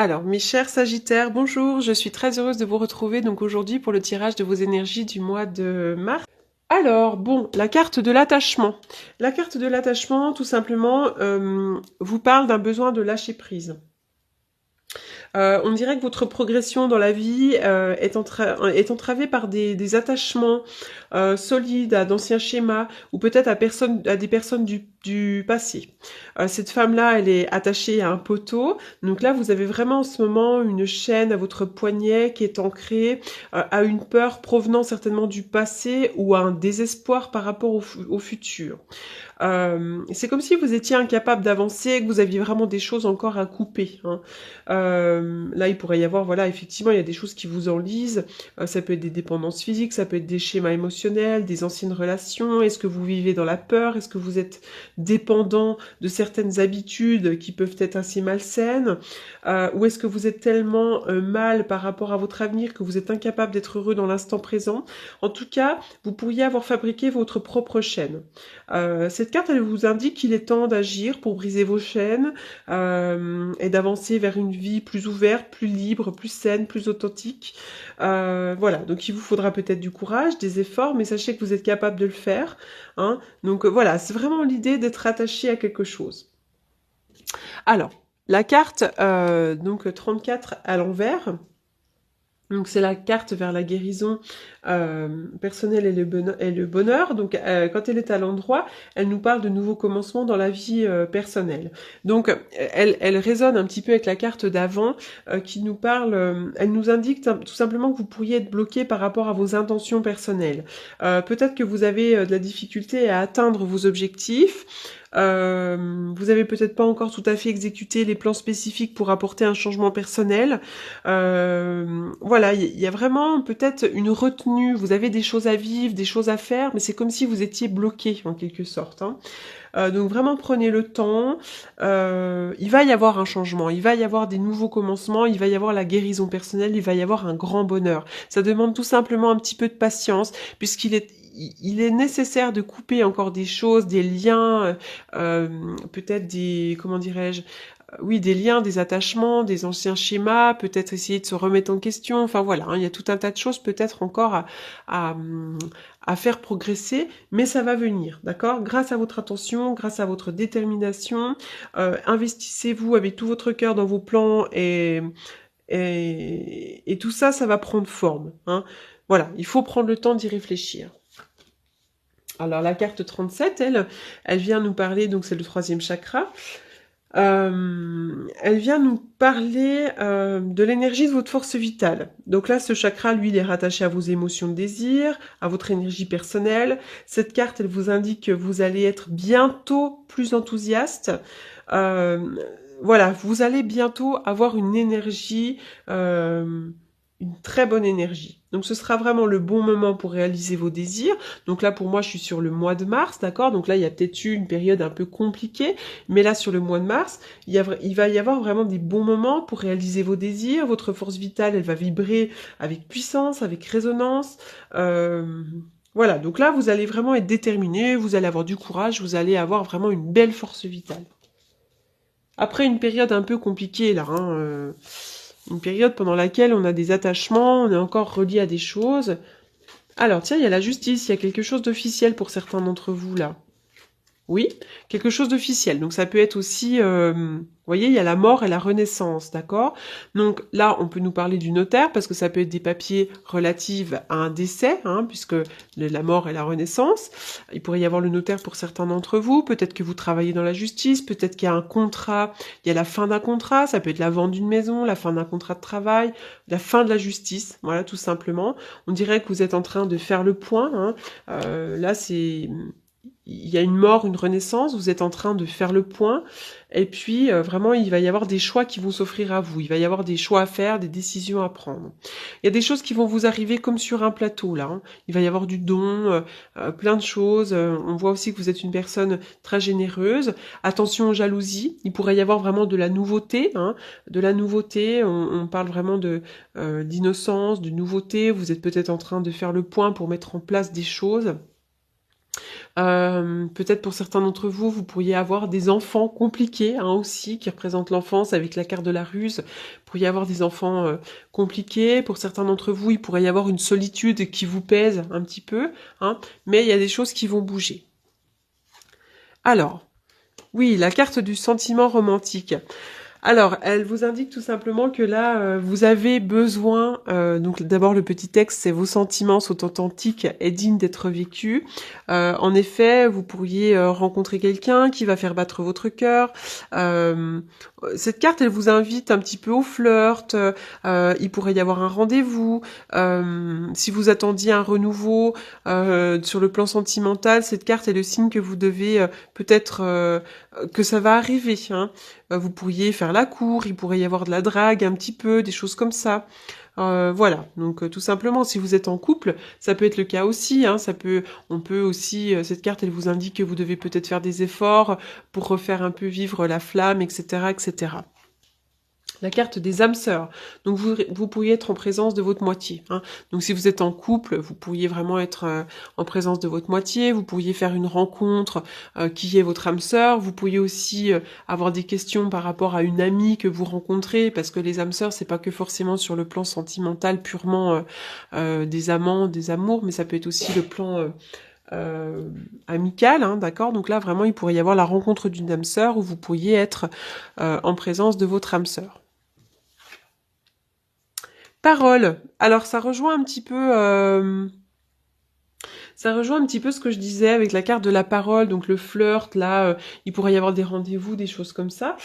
Alors, mes chers Sagittaires, bonjour, je suis très heureuse de vous retrouver donc aujourd'hui pour le tirage de vos énergies du mois de mars. Alors, bon, la carte de l'attachement. La carte de l'attachement, tout simplement, vous parle d'un besoin de lâcher prise. On dirait que votre progression dans la vie est entravée par des attachements solides à d'anciens schémas ou peut-être à des personnes du passé. Cette femme-là, elle est attachée à un poteau. Donc là, vous avez vraiment en ce moment une chaîne à votre poignet qui est ancrée à une peur provenant certainement du passé ou à un désespoir par rapport au futur. C'est comme si vous étiez incapable d'avancer, que vous aviez vraiment des choses encore à couper. Hein. Là, il pourrait y avoir, voilà, effectivement, il y a des choses qui vous enlisent. Ça peut être des dépendances physiques, ça peut être des schémas émotionnels, des anciennes relations. Est-ce que vous vivez dans la peur? Est-ce que vous êtes dépendant de certaines habitudes qui peuvent être assez malsaines? Ou est-ce que vous êtes tellement mal par rapport à votre avenir que vous êtes incapable d'être heureux dans l'instant présent? En tout cas, vous pourriez avoir fabriqué votre propre chaîne. Cette carte, elle vous indique qu'il est temps d'agir pour briser vos chaînes et d'avancer vers une vie plus ouverte, plus libre, plus saine, plus authentique. Voilà, donc il vous faudra peut-être du courage, des efforts, mais sachez que vous êtes capable de le faire. Hein. Donc voilà, c'est vraiment l'idée d'être attaché à quelque chose. Alors, la carte donc 34 à l'envers. Donc c'est la carte vers la guérison personnelle et le bonheur. Donc quand elle est à l'endroit, elle nous parle de nouveaux commencements dans la vie personnelle. Donc elle résonne un petit peu avec la carte d'avant qui nous parle, elle nous indique tout simplement que vous pourriez être bloqué par rapport à vos intentions personnelles. Peut-être que vous avez de la difficulté à atteindre vos objectifs. Vous avez peut-être pas encore tout à fait exécuté les plans spécifiques pour apporter un changement personnel. Voilà, il y a vraiment peut-être une retenue. Vous avez des choses à vivre, des choses à faire, mais c'est comme si vous étiez bloqué en quelque sorte. Hein. Donc vraiment prenez le temps. Il va y avoir un changement, il va y avoir des nouveaux commencements, il va y avoir la guérison personnelle, il va y avoir un grand bonheur. Ça demande tout simplement un petit peu de patience, puisqu'il est il est nécessaire de couper encore des choses, des liens, peut-être des, comment dirais-je, oui, des liens, des attachements, des anciens schémas, peut-être essayer de se remettre en question. Enfin voilà, hein, il y a tout un tas de choses peut-être encore à, à faire progresser, mais ça va venir, d'accord? Grâce à votre attention, grâce à votre détermination, investissez-vous avec tout votre cœur dans vos plans et tout ça, ça va prendre forme. Hein. Voilà, il faut prendre le temps d'y réfléchir. Alors la carte 37, elle vient nous parler, donc c'est le 3e chakra, elle vient nous parler de l'énergie de votre force vitale. Donc là, ce chakra, lui, il est rattaché à vos émotions de désir, à votre énergie personnelle. Cette carte, elle vous indique que vous allez être bientôt plus enthousiaste. Voilà, vous allez bientôt avoir une énergie, une très bonne énergie. Donc ce sera vraiment le bon moment pour réaliser vos désirs. Donc là, pour moi, je suis sur le mois de mars, d'accord? Donc là, il y a peut-être eu une période un peu compliquée, mais là, sur le mois de mars, il va y avoir vraiment des bons moments pour réaliser vos désirs. Votre force vitale, elle va vibrer avec puissance, avec résonance. Voilà, donc là, vous allez vraiment être déterminé, vous allez avoir du courage, vous allez avoir vraiment une belle force vitale. Après une période un peu compliquée, là, hein, une période pendant laquelle on a des attachements, on est encore relié à des choses. Alors, tiens, il y a la justice, il y a quelque chose d'officiel pour certains d'entre vous, là. Oui, quelque chose d'officiel. Donc ça peut être aussi, vous voyez, il y a la mort et la renaissance, d'accord? Donc là, on peut nous parler du notaire parce que ça peut être des papiers relatifs à un décès, hein, puisque la mort et la renaissance. Il pourrait y avoir le notaire pour certains d'entre vous. Peut-être que vous travaillez dans la justice, peut-être qu'il y a un contrat, il y a la fin d'un contrat, ça peut être la vente d'une maison, la fin d'un contrat de travail, la fin de la justice, voilà, tout simplement. On dirait que vous êtes en train de faire le point, hein. Là, il y a une mort, une renaissance, vous êtes en train de faire le point, et puis vraiment il va y avoir des choix qui vont s'offrir à vous, il va y avoir des choix à faire, des décisions à prendre. Il y a des choses qui vont vous arriver comme sur un plateau là, hein. Il va y avoir du don, plein de choses, on voit aussi que vous êtes une personne très généreuse, attention aux jalousies, il pourrait y avoir vraiment de la nouveauté, hein, de la nouveauté, on parle vraiment d'innocence, de nouveauté, vous êtes peut-être en train de faire le point pour mettre en place des choses. Peut-être pour certains d'entre vous, vous pourriez avoir des enfants compliqués hein, aussi, qui représentent l'enfance avec la carte de la ruse. Vous pourriez avoir des enfants compliqués. Pour certains d'entre vous, il pourrait y avoir une solitude qui vous pèse un petit peu. Hein, mais il y a des choses qui vont bouger. Alors, oui, la carte du sentiment romantique. Alors, elle vous indique tout simplement que là, vous avez besoin, donc d'abord le petit texte, c'est vos sentiments sont authentiques et dignes d'être vécus. En effet, vous pourriez rencontrer quelqu'un qui va faire battre votre cœur. Cette carte, elle vous invite un petit peu au flirt. Il pourrait y avoir un rendez-vous. Si vous attendiez un renouveau sur le plan sentimental, cette carte est le signe que vous devez peut-être que ça va arriver. Hein. Vous pourriez faire la cour, il pourrait y avoir de la drague un petit peu, des choses comme ça. Voilà, donc tout simplement, si vous êtes en couple, ça peut être le cas aussi. Hein, on peut aussi, cette carte, elle vous indique que vous devez peut-être faire des efforts pour refaire un peu vivre la flamme, etc., etc. La carte des âmes sœurs. Donc vous pourriez être en présence de votre moitié. Hein. Donc si vous êtes en couple, vous pourriez vraiment être en présence de votre moitié. Vous pourriez faire une rencontre qui est votre âme sœur. Vous pourriez aussi avoir des questions par rapport à une amie que vous rencontrez, parce que les âmes sœurs, c'est pas que forcément sur le plan sentimental purement des amants, des amours, mais ça peut être aussi le plan amical, hein, d'accord. Donc là, vraiment, il pourrait y avoir la rencontre d'une âme sœur où vous pourriez être en présence de votre âme sœur. Parole. Alors ça rejoint un petit peu ce que je disais avec la carte de la parole, donc le flirt, là, il pourrait y avoir des rendez-vous, des choses comme ça.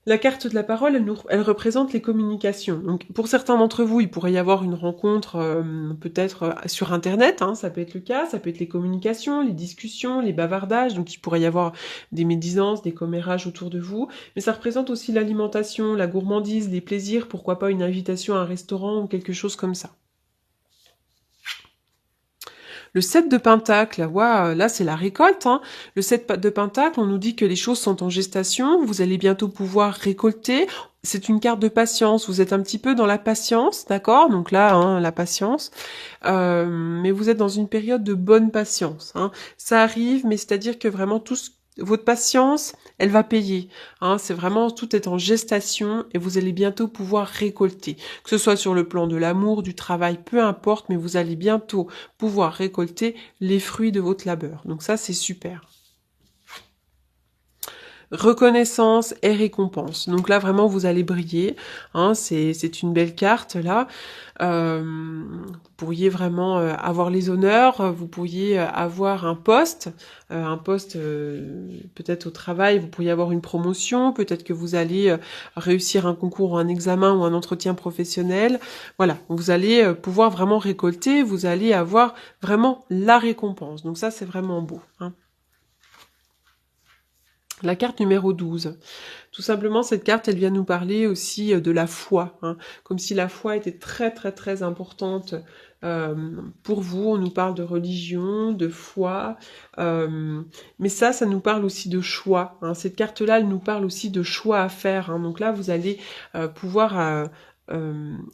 La carte de la parole, elle représente les communications. Donc, pour certains d'entre vous, il pourrait y avoir une rencontre peut-être sur Internet, hein, ça peut être le cas, ça peut être les communications, les discussions, les bavardages, donc il pourrait y avoir des médisances, des commérages autour de vous, mais ça représente aussi l'alimentation, la gourmandise, les plaisirs, pourquoi pas une invitation à un restaurant ou quelque chose comme ça. Le 7 de Pentacle, wow, là c'est la récolte. Hein. Le 7 de Pentacle, on nous dit que les choses sont en gestation, vous allez bientôt pouvoir récolter. C'est une carte de patience, vous êtes un petit peu dans la patience, d'accord. Donc là, hein, la patience. Mais vous êtes dans une période de bonne patience. Hein. Ça arrive, mais c'est-à-dire que vraiment votre patience, elle va payer. Hein, c'est vraiment, tout est en gestation et vous allez bientôt pouvoir récolter. Que ce soit sur le plan de l'amour, du travail, peu importe, mais vous allez bientôt pouvoir récolter les fruits de votre labeur. Donc ça, c'est super. Reconnaissance et récompense. Donc là, vraiment, vous allez briller. Hein, c'est une belle carte, là. Vous pourriez vraiment avoir les honneurs. Vous pourriez avoir un poste peut-être au travail. Vous pourriez avoir une promotion. Peut-être que vous allez réussir un concours ou un examen ou un entretien professionnel. Voilà, vous allez pouvoir vraiment récolter. Vous allez avoir vraiment la récompense. Donc ça, c'est vraiment beau. Hein. La carte numéro 12. Tout simplement, cette carte, elle vient nous parler aussi de la foi. Hein, comme si la foi était très, très, très importante pour vous. On nous parle de religion, de foi. Mais ça nous parle aussi de choix. Hein. Cette carte-là, elle nous parle aussi de choix à faire. Hein. Donc là, vous allez pouvoir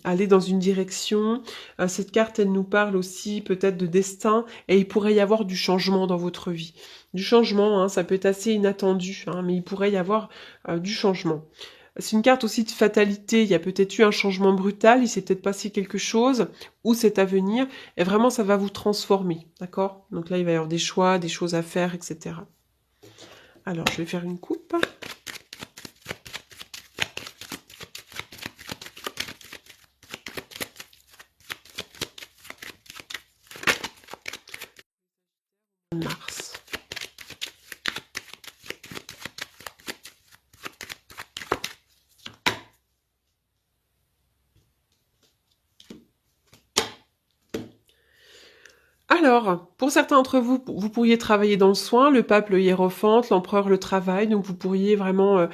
aller dans une direction. Cette carte, elle nous parle aussi peut-être de destin, et il pourrait y avoir du changement dans votre vie. Du changement, hein, ça peut être assez inattendu, hein, mais il pourrait y avoir du changement. C'est une carte aussi de fatalité, il y a peut-être eu un changement brutal, il s'est peut-être passé quelque chose, ou c'est à venir, et vraiment ça va vous transformer, d'accord? Donc là, il va y avoir des choix, des choses à faire, etc. Alors, je vais faire une coupe. Mars. Alors, pour certains d'entre vous, vous pourriez travailler dans le soin, le pape, le hiérophante, l'empereur, le travail, donc vous pourriez vraiment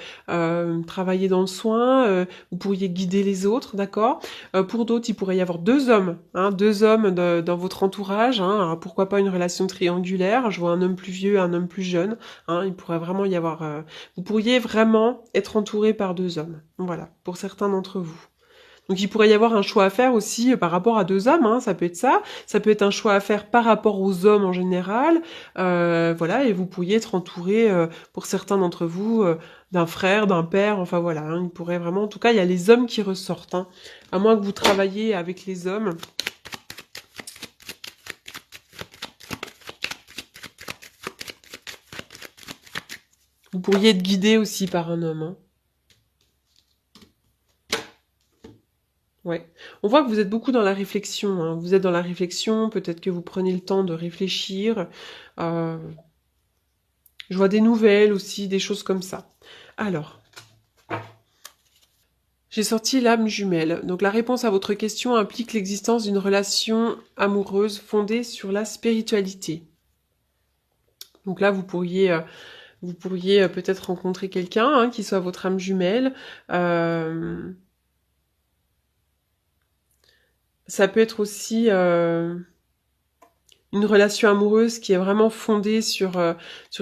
travailler dans le soin, vous pourriez guider les autres, d'accord. Pour d'autres, il pourrait y avoir deux hommes dans votre entourage, hein, alors pourquoi pas une relation triangulaire, je vois un homme plus vieux, un homme plus jeune, hein, il pourrait vraiment y avoir... vous pourriez vraiment être entouré par deux hommes, voilà, pour certains d'entre vous. Donc il pourrait y avoir un choix à faire aussi par rapport à deux hommes, hein, ça peut être ça. Ça peut être un choix à faire par rapport aux hommes en général. Voilà, et vous pourriez être entouré, pour certains d'entre vous, d'un frère, d'un père, enfin voilà. Hein, il pourrait vraiment... En tout cas, il y a les hommes qui ressortent. Hein, à moins que vous travailliez avec les hommes. Vous pourriez être guidé aussi par un homme. Hein. Ouais. On voit que vous êtes beaucoup dans la réflexion. Hein. Vous êtes dans la réflexion, peut-être que vous prenez le temps de réfléchir. Euh, je vois des nouvelles aussi, des choses comme ça. Alors, j'ai sorti l'âme jumelle. Donc la réponse à votre question implique l'existence d'une relation amoureuse fondée sur la spiritualité. Donc là, vous pourriez peut-être rencontrer quelqu'un hein, qui soit votre âme jumelle. Ça peut être aussi une relation amoureuse qui est vraiment fondée sur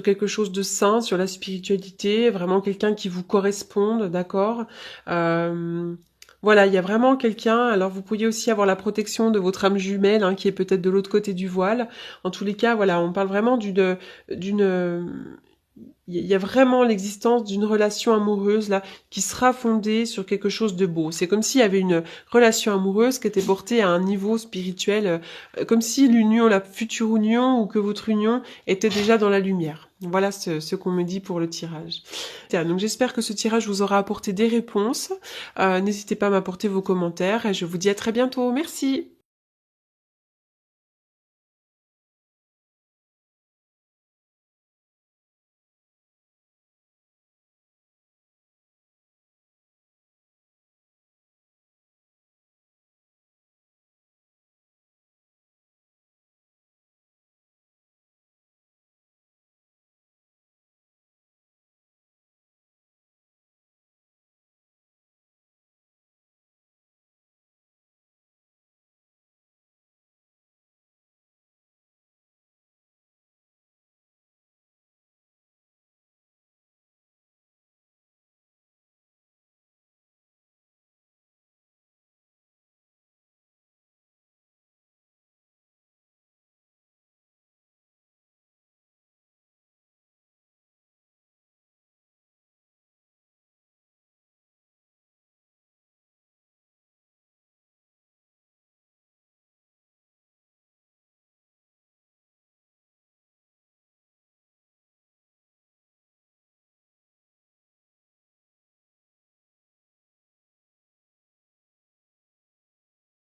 quelque chose de sain, sur la spiritualité, vraiment quelqu'un qui vous corresponde, d'accord. Voilà, il y a vraiment quelqu'un. Alors vous pourriez aussi avoir la protection de votre âme jumelle, hein, qui est peut-être de l'autre côté du voile. En tous les cas, voilà, on parle vraiment il y a vraiment l'existence d'une relation amoureuse là qui sera fondée sur quelque chose de beau. C'est comme s'il y avait une relation amoureuse qui était portée à un niveau spirituel, comme si l'union, la future union ou que votre union était déjà dans la lumière. Voilà ce qu'on me dit pour le tirage. Donc j'espère que ce tirage vous aura apporté des réponses. N'hésitez pas à m'apporter vos commentaires et je vous dis à très bientôt. Merci.